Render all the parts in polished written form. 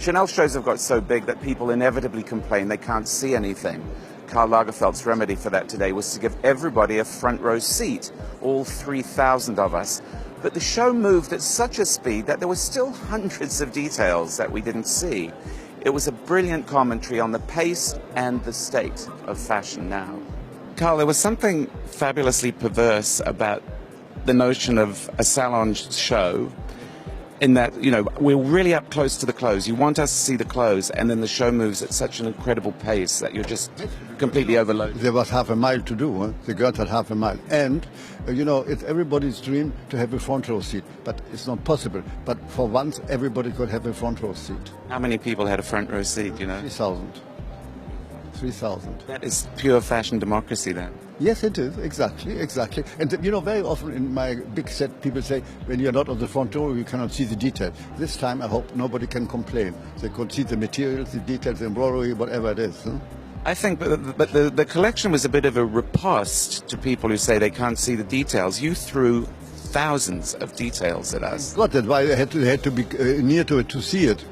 Chanel shows have got so big that people inevitably complain they can't see anything. Karl Lagerfeld's remedy for that today was to give everybody a front row seat, all 3,000 of us. But the show moved at such a speed that there were still hundreds of details that we didn't see. It was a brilliant commentary on the pace and the state of fashion now. Karl, there was something fabulously perverse about the notion of a salon show, in that, you know, we're really up close to the clothes. You want us to see the clothes, and then the show moves at such an incredible pace that you're just completely overloaded. There was half a mile to do. Huh? The girls had half a mile. And, you know, it's everybody's dream to have a front row seat, but it's not possible. But for once, everybody could have a front row seat. How many people had a front row seat, you know? 3,000. 3,000. That is pure fashion democracy then. Yes, it is, exactly. And you know, very often in my big set, people say, when you're not on the front row, you cannot see the detail. This time, I hope nobody can complain. They could see the materials, the details, the embroidery, whatever it is. Huh? I think but the collection was a bit of a riposte to people who say they can't see the details. You threw thousands of details at us. God, that's why I had to be near to it to see it.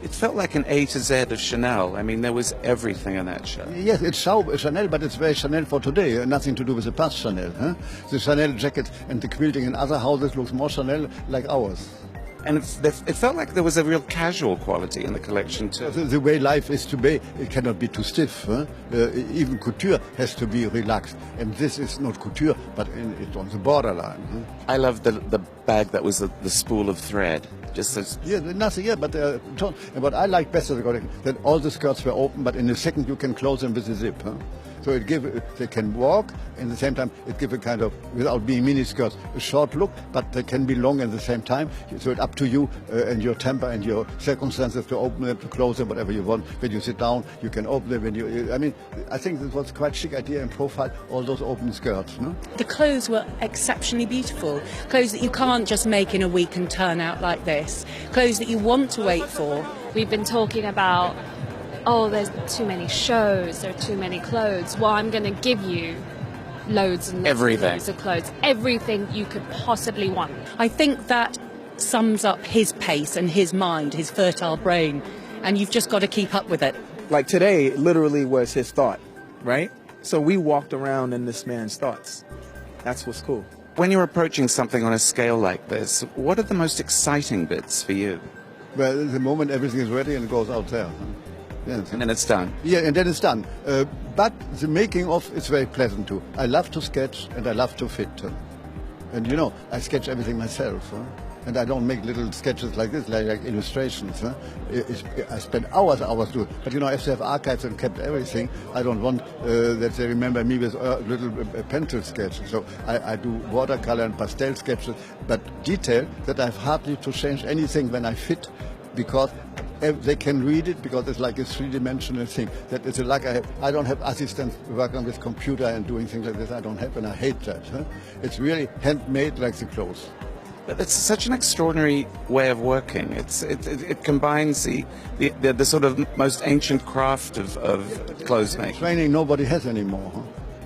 It felt like an A to Z of Chanel. I mean, there was everything in that show. Yes, it's Chanel, but it's very Chanel for today. Nothing to do with the past Chanel. Huh? The Chanel jacket and the quilting in other houses looks more Chanel like ours. And it felt like there was a real casual quality in the collection too. The way life is today, it cannot be too stiff. Huh? Even couture has to be relaxed. And this is not couture, but it's on the borderline. Huh? I love the bag that was the spool of thread. Just as nothing. Yeah, but what I like better that all the skirts were open, but in a second you can close them with a zip. Huh? So they can walk, and at the same time it gives a kind of, without being mini skirts, a short look, but they can be long at the same time. So it's up to you and your temper and your circumstances to open them, to close them, whatever you want. When you sit down, you can open them. I think this was quite a chic idea in profile, all those open skirts. No? The clothes were exceptionally beautiful. Clothes that you can't just make in a week and turn out like this. Clothes that you want to wait for. We've been talking about, oh, there's too many shows, there are too many clothes. Well, I'm going to give you loads and loads of clothes. Everything you could possibly want. I think that sums up his pace and his mind, his fertile brain, and you've just got to keep up with it. Like today, literally was his thought, right? So we walked around in this man's thoughts. That's what's cool. When you're approaching something on a scale like this, what are the most exciting bits for you? Well, the moment everything is ready and it goes out there. Yes. And then it's done. Yeah, and then it's done. But the making of is very pleasant too. I love to sketch and I love to fit. And you know, I sketch everything myself. And I don't make little sketches like this, like illustrations. I spend hours doing it. But you know, if they have archives and kept everything, I don't want that they remember me with little pencil sketches. So I do watercolor and pastel sketches, but detail that I have hardly to change anything when I fit, because they can read it, because it's like a three-dimensional thing. That is like I don't have assistants working with computer and doing things like this. I don't have, and I hate that. It's really handmade like the clothes. But it's such an extraordinary way of working. It combines the sort of most ancient craft of clothes making. Training nobody has anymore.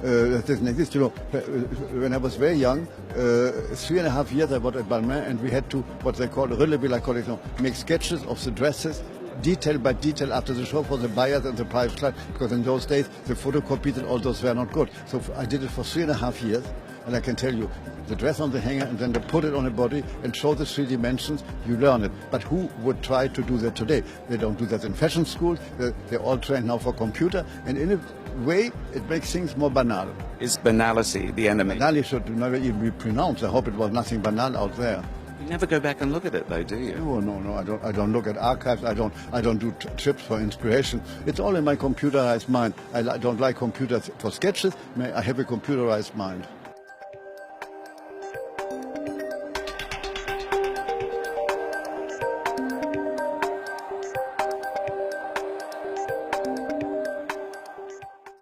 That doesn't exist. You know, when I was very young, 3.5 years I was at Balmain, and we had to, what they call relevé la collection, make sketches of the dresses, detail by detail, after the show for the buyers and the private client, because in those days the photocopies and all those were not good. So I did it for 3.5 years, and I can tell you, the dress on the hanger and then they put it on a body and show the 3 dimensions, you learn it. But who would try to do that today? They don't do that in fashion schools. They're all trained now for computer, and in a way it makes things more banal. Is banality the enemy? Banality should never even be pronounced. I hope it was nothing banal out there. You never go back and look at it though, do you? No, I don't look at archives. I don't do trips for inspiration. It's all in my computerized mind. I don't like computers for sketches. I have a computerized mind.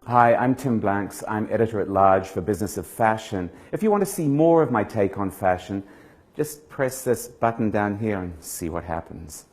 Hi, I'm Tim Blanks. I'm editor-at-large for Business of Fashion. If you want to see more of my take on fashion, just press this button down here and see what happens.